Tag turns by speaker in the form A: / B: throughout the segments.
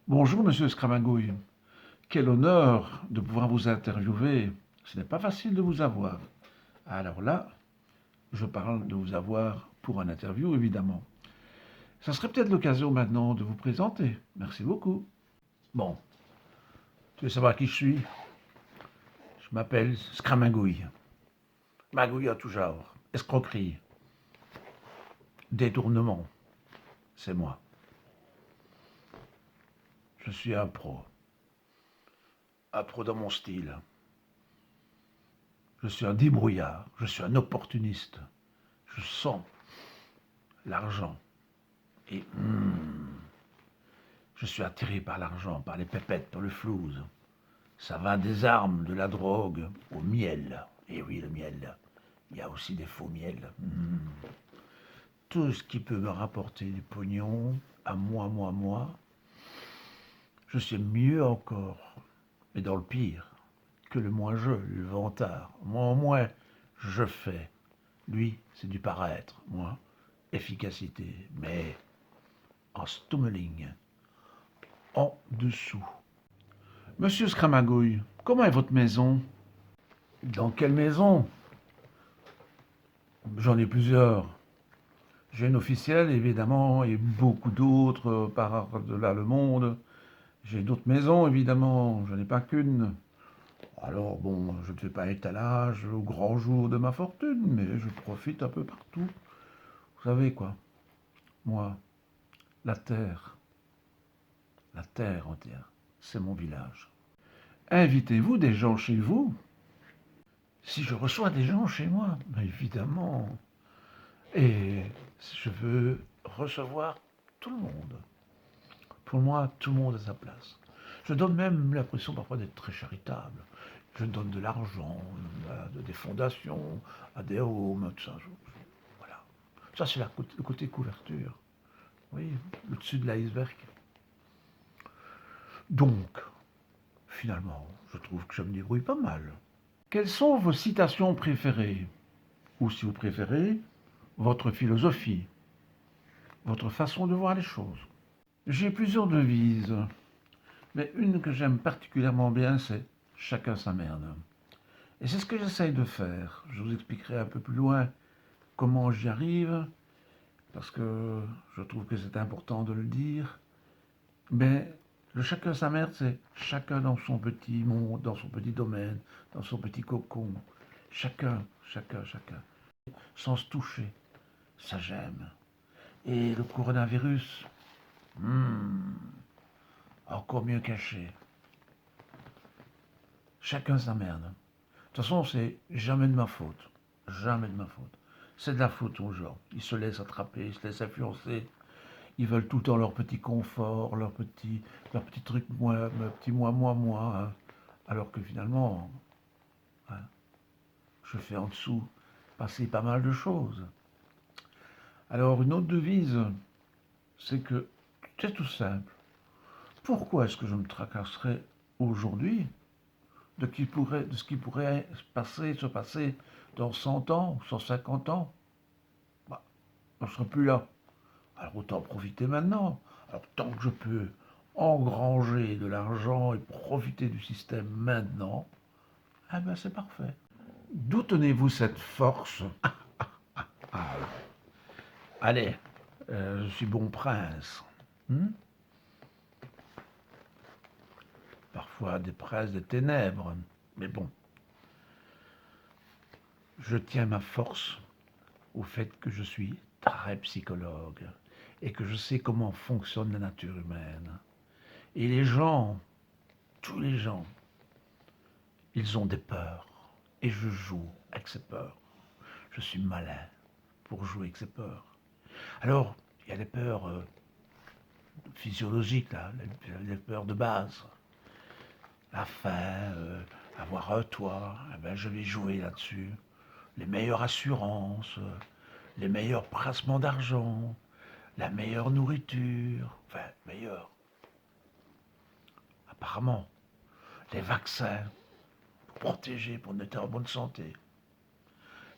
A: Bonjour, monsieur Scramagouille. Quel honneur de pouvoir vous interviewer. Ce n'est pas facile de vous avoir. Alors là, je parle de vous avoir pour un interview, évidemment. Ça serait peut-être l'occasion maintenant de vous présenter. Merci beaucoup. Bon, tu veux savoir qui je suis? Je m'appelle Scramagouille. Magouille à tout genre. Escroquerie. Détournement. C'est moi. Je suis un pro. Un pro dans mon style. Je suis un débrouillard. Je suis un opportuniste. Je sens l'argent. Et je suis attiré par l'argent, par les pépettes, par le flouze. Ça va des armes, de la drogue, au miel. Et oui, le miel. Il y a aussi des faux miels. Tout ce qui peut me rapporter du pognon, à moi. Je suis mieux encore, mais dans le pire, que le moi-je, le vantard. Moi, au moins, je fais. Lui, c'est du paraître. Moi, efficacité. Mais en stummeling, en dessous. Monsieur Scramagouille, comment est votre maison? Dans quelle maison? J'en ai plusieurs. J'ai une officielle, évidemment, et beaucoup d'autres par-delà le monde. J'ai d'autres maisons, évidemment, je n'en ai pas qu'une. Alors, bon, je ne fais pas étalage au grand jour de ma fortune, mais je profite un peu partout. Vous savez quoi? Moi, la terre entière, c'est mon village. Invitez-vous des gens chez vous? Si je reçois des gens chez moi, évidemment. Et je veux recevoir tout le monde. Pour moi, tout le monde a sa place. Je donne même l'impression parfois d'être très charitable. Je donne de l'argent à des fondations, à des homes, tout ça. Voilà. Ça, c'est le côté couverture. Oui, le dessus de l'iceberg. Donc, finalement, je trouve que je me débrouille pas mal. Quelles sont vos citations préférées? Ou si vous préférez, votre philosophie, votre façon de voir les choses? J'ai plusieurs devises, mais une que j'aime particulièrement bien, c'est chacun sa merde. Et c'est ce que j'essaye de faire. Je vous expliquerai un peu plus loin comment j'y arrive, parce que je trouve que c'est important de le dire. Mais le chacun sa merde, c'est chacun dans son petit monde, dans son petit domaine, dans son petit cocon. Chacun. Sans se toucher. Ça j'aime. Et le coronavirus, encore mieux caché. Chacun sa merde. De toute façon, c'est jamais de ma faute. Jamais de ma faute. C'est de la faute aux gens. Ils se laissent attraper, ils se laissent influencer. Ils veulent tout le temps leur petit confort, leur petit truc, moi, mon petit moi. Hein. Alors que finalement, hein, je fais en dessous passer pas mal de choses. Alors, une autre devise, c'est que c'est tout simple. Pourquoi est-ce que je me tracasserais aujourd'hui de ce qui pourrait se passer dans 100 ans, 150 ans? Bah, on ne sera plus là. Alors autant profiter maintenant. Alors tant que je peux engranger de l'argent et profiter du système maintenant, eh ben c'est parfait. D'où tenez-vous cette force? Ah, allez, je suis bon prince. Hmm. Parfois des princes des ténèbres. Mais bon, je tiens ma force au fait que je suis très psychologue et que je sais comment fonctionne la nature humaine. Et les gens, tous les gens, ils ont des peurs. Et je joue avec ces peurs. Je suis malin pour jouer avec ces peurs. Alors, il y a les peurs physiologiques, là, les peurs de base. La faim, avoir un toit, eh ben, je vais jouer là-dessus. Les meilleures assurances, les meilleurs placements d'argent, la meilleure nourriture, enfin, meilleure, apparemment, les vaccins pour protéger, pour être en bonne santé.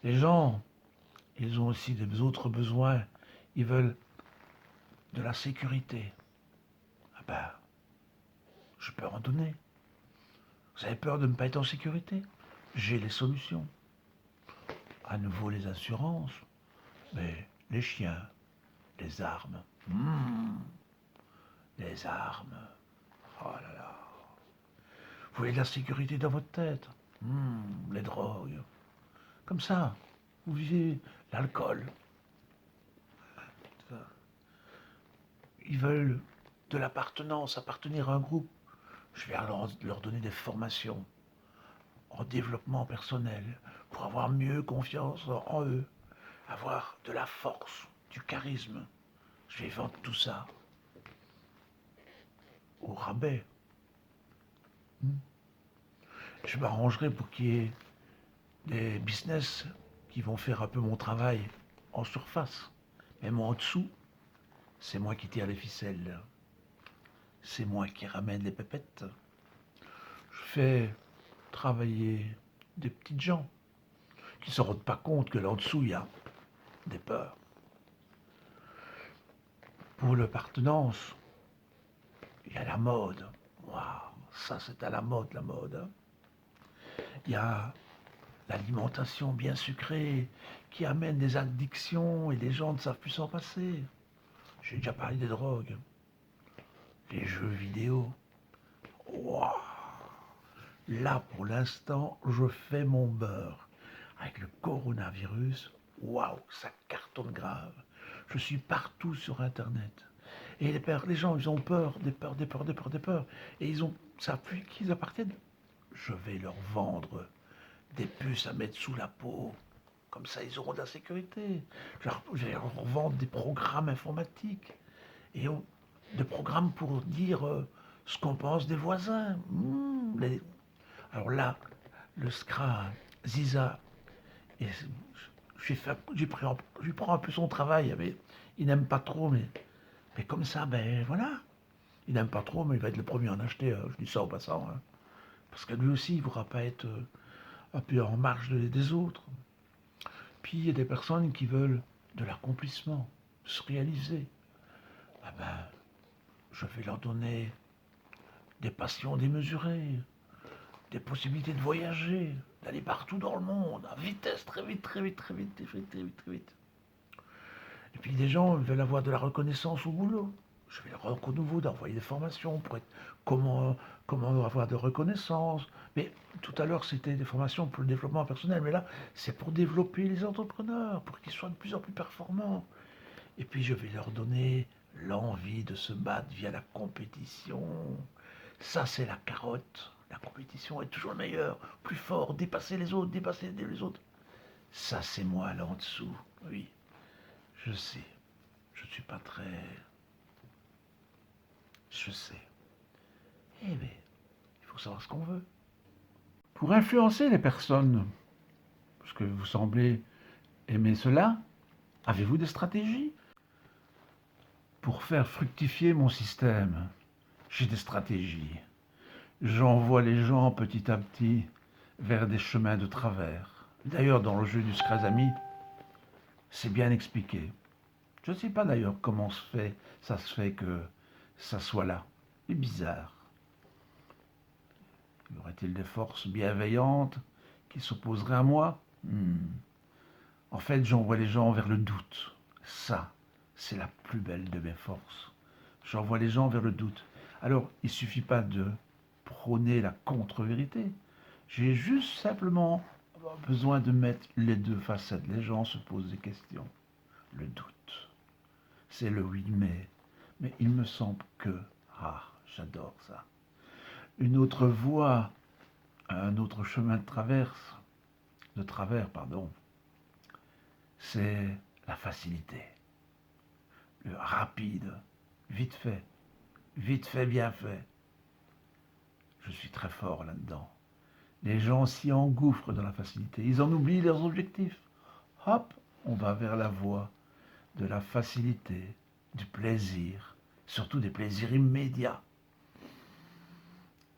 A: Les gens, ils ont aussi des autres besoins. Ils veulent de la sécurité. Ah ben, Je peux en donner. Vous avez peur de ne pas être en sécurité? J'ai les solutions. À nouveau les assurances, mais les chiens, les armes. Les armes. Oh là là. Vous voulez de la sécurité dans votre tête? Les drogues. Comme ça, vous vivez l'alcool. Ils veulent de l'appartenance, appartenir à un groupe. Je vais leur donner des formations en développement personnel pour avoir mieux confiance en eux, avoir de la force, du charisme. Je vais vendre tout ça au rabais. Je m'arrangerai pour qu'il y ait des business qui vont faire un peu mon travail en surface. Mais moi en dessous, c'est moi qui tire les ficelles. C'est moi qui ramène les pépettes. Je fais travailler des petites gens qui ne se rendent pas compte que là en dessous, il y a des peurs. Pour l'appartenance, il y a la mode. Waouh, ça c'est à la mode, la mode. Il y a l'alimentation bien sucrée qui amène des addictions et les gens ne savent plus s'en passer. J'ai déjà parlé des drogues, les jeux vidéo. Waouh, là pour l'instant, je fais mon beurre. Avec le coronavirus, waouh, ça cartonne grave. Je suis partout sur Internet. Et les gens, ils ont peur, des peurs, des peurs, des peurs, des peurs. Et ils ont, ça appuie qui ils appartiennent. Je vais leur vendre des puces à mettre sous la peau. Comme ça, ils auront de la sécurité. Je vais leur vendre des programmes informatiques. Et des programmes pour dire ce qu'on pense des voisins. Alors là, le Scra, Ziza, et je prends un peu son travail. Mais il n'aime pas trop, mais comme ça, ben voilà. Il n'aime pas trop, mais il va être le premier à en acheter. Je dis ça au passant. Parce que lui aussi, il ne voudra pas être un peu en marge des autres. Puis il y a des personnes qui veulent de l'accomplissement, se réaliser. Ah ben, je vais leur donner des passions démesurées, des possibilités de voyager, d'aller partout dans le monde, à vitesse, très vite, très vite, très vite, très vite, très vite, très vite. Et puis des gens veulent avoir de la reconnaissance au boulot. Je vais leur à nouveau d'envoyer des formations pour être comment avoir de reconnaissance. Mais tout à l'heure, c'était des formations pour le développement personnel. Mais là, c'est pour développer les entrepreneurs, pour qu'ils soient de plus en plus performants. Et puis, je vais leur donner l'envie de se battre via la compétition. Ça, c'est la carotte. La compétition est toujours le meilleur, plus fort, dépasser les autres, dépasser les autres. Ça, c'est moi là en dessous. Oui, je sais. Je ne suis pas très... Je sais. Eh bien, il faut savoir ce qu'on veut. Pour influencer les personnes, parce que vous semblez aimer cela, avez-vous des stratégies? Pour faire fructifier mon système, j'ai des stratégies. J'envoie les gens petit à petit vers des chemins de travers. D'ailleurs, dans le jeu du Scrazami, c'est bien expliqué. Je ne sais pas d'ailleurs comment ça se fait que ça soit là. C'est bizarre. Y aurait-il des forces bienveillantes qui s'opposeraient à moi? En fait, j'envoie les gens vers le doute. Ça, c'est la plus belle de mes forces. J'envoie les gens vers le doute. Alors, il ne suffit pas de prôner la contre-vérité. J'ai juste simplement besoin de mettre les deux facettes. Les gens se posent des questions. Le doute. C'est le oui mais il me semble que... Ah, j'adore ça. Une autre voie, un autre chemin de travers, c'est la facilité. Le rapide, vite fait, bien fait. Je suis très fort là-dedans. Les gens s'y engouffrent dans la facilité. Ils en oublient leurs objectifs. Hop, on va vers la voie de la facilité, du plaisir, surtout des plaisirs immédiats.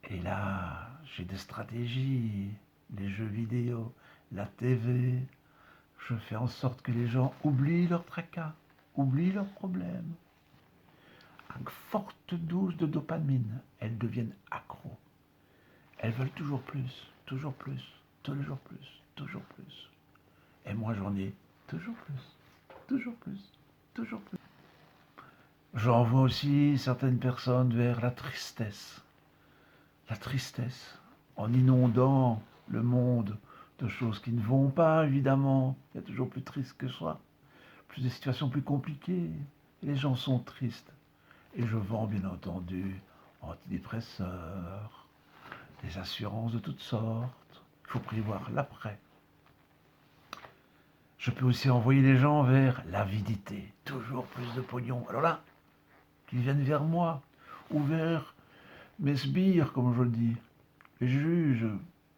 A: Et là, j'ai des stratégies, les jeux vidéo, la TV. Je fais en sorte que les gens oublient leurs tracas, oublient leurs problèmes. forte dose de dopamine. Elles deviennent accros. Elles veulent toujours plus, toujours plus, toujours plus, toujours plus. Et moi, j'en ai toujours plus, toujours plus, toujours plus. J'envoie aussi certaines personnes vers la tristesse. La tristesse, en inondant le monde de choses qui ne vont pas, évidemment. Il y a toujours plus triste que soi, plus des situations plus compliquées. Et les gens sont tristes. Et je vends, bien entendu, antidépresseurs, des assurances de toutes sortes. Il faut prévoir l'après. Je peux aussi envoyer les gens vers l'avidité. Toujours plus de pognon. Alors là, qu'ils viennent vers moi, ou vers mes sbires, comme je le dis, les juges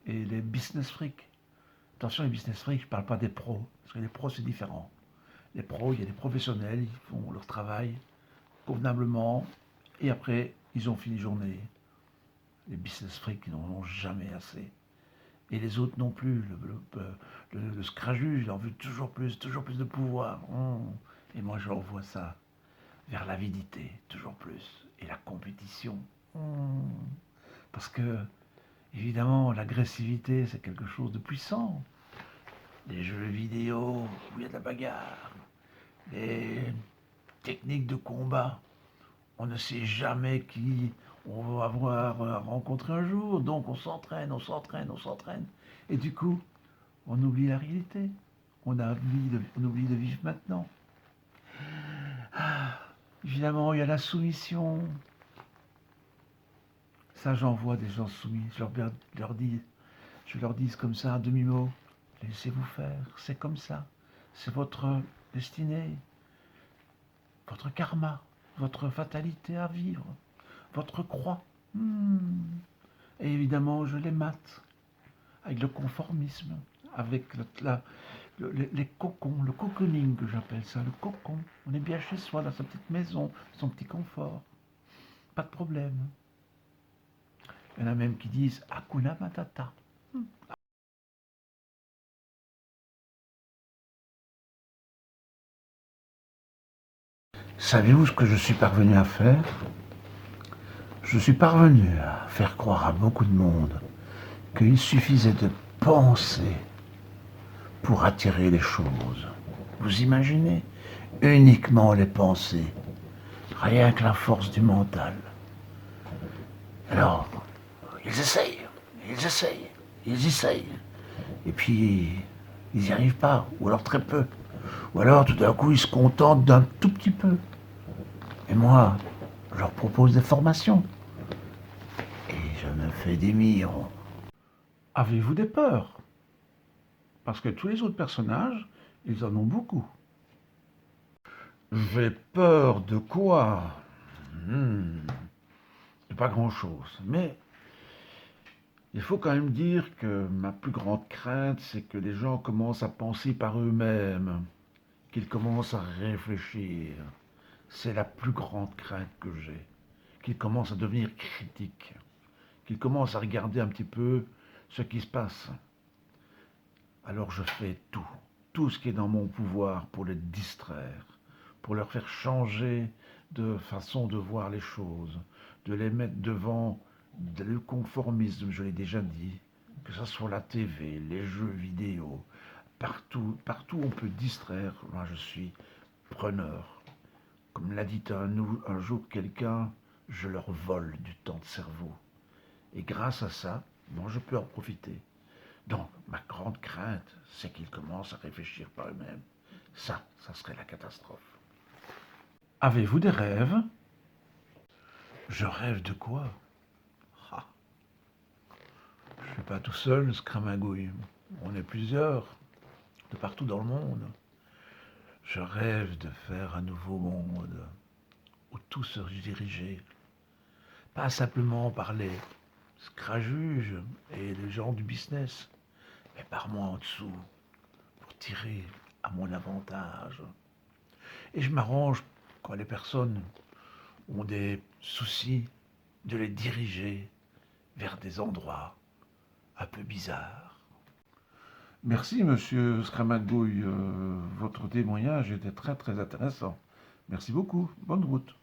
A: et les business freaks. Attention, les business freaks, je ne parle pas des pros, parce que les pros, c'est différent. Les pros, il y a des professionnels, ils font leur travail convenablement, et après, ils ont fini journée. Les business freaks, ils n'en ont jamais assez. Et les autres non plus. Le scrajuge, il en veut toujours plus de pouvoir. Et moi, je revois ça vers l'avidité, toujours plus. Et la compétition. Parce que, évidemment, l'agressivité, c'est quelque chose de puissant. Les jeux vidéo où il y a de la bagarre, les techniques de combat, on ne sait jamais qui on va avoir rencontré un jour, donc on s'entraîne, on s'entraîne, on s'entraîne. Et du coup, on oublie la réalité. On oublie de vivre maintenant. Évidemment, il y a la soumission. Ça, j'en vois des gens soumis. Je leur dis comme ça, à demi-mot, laissez-vous faire, c'est comme ça. C'est votre destinée, votre karma, votre fatalité à vivre, votre croix. Et évidemment, je les mate avec le conformisme, avec les cocons, le cocooning que j'appelle ça, le cocon. On est bien chez soi, dans sa petite maison, son petit confort. Pas de problème. Il y en a même qui disent Hakuna Matata. Savez-vous ce que je suis parvenu à faire? Je suis parvenu à faire croire à beaucoup de monde qu'il suffisait de penser pour attirer les choses. Vous imaginez? Uniquement les pensées. Rien que la force du mental. Alors, ils essayent, ils essayent, ils essayent. Et puis, ils n'y arrivent pas, ou alors très peu. Ou alors, tout d'un coup, ils se contentent d'un tout petit peu. Et moi, je leur propose des formations. Et je me fais des millions. Avez-vous des peurs? Parce que tous les autres personnages, ils en ont beaucoup. J'ai peur de quoi? De pas grand-chose. Mais il faut quand même dire que ma plus grande crainte, c'est que les gens commencent à penser par eux-mêmes, qu'ils commencent à réfléchir. C'est la plus grande crainte que j'ai. Qu'ils commencent à devenir critiques, qu'ils commencent à regarder un petit peu ce qui se passe. Alors je fais tout ce qui est dans mon pouvoir pour les distraire, pour leur faire changer de façon de voir les choses, de les mettre devant le conformisme, je l'ai déjà dit, que ce soit la TV, les jeux vidéo, partout on peut distraire, moi je suis preneur. Comme l'a dit un jour quelqu'un, je leur vole du temps de cerveau. Et grâce à ça, moi je peux en profiter. Donc, ma grande crainte, c'est qu'ils commencent à réfléchir par eux-mêmes. Ça serait la catastrophe. Avez-vous des rêves? Je rêve de quoi? Ah, je ne suis pas tout seul, Scramagouille. On est plusieurs, de partout dans le monde. Je rêve de faire un nouveau monde où tout se dirigeait. Pas simplement par les scrajuges et les gens du business, mais par moi en dessous, pour tirer à mon avantage. Et je m'arrange quand les personnes ont des soucis de les diriger vers des endroits un peu bizarres. Merci, monsieur Scramagouille. Votre témoignage était très très intéressant. Merci beaucoup. Bonne route.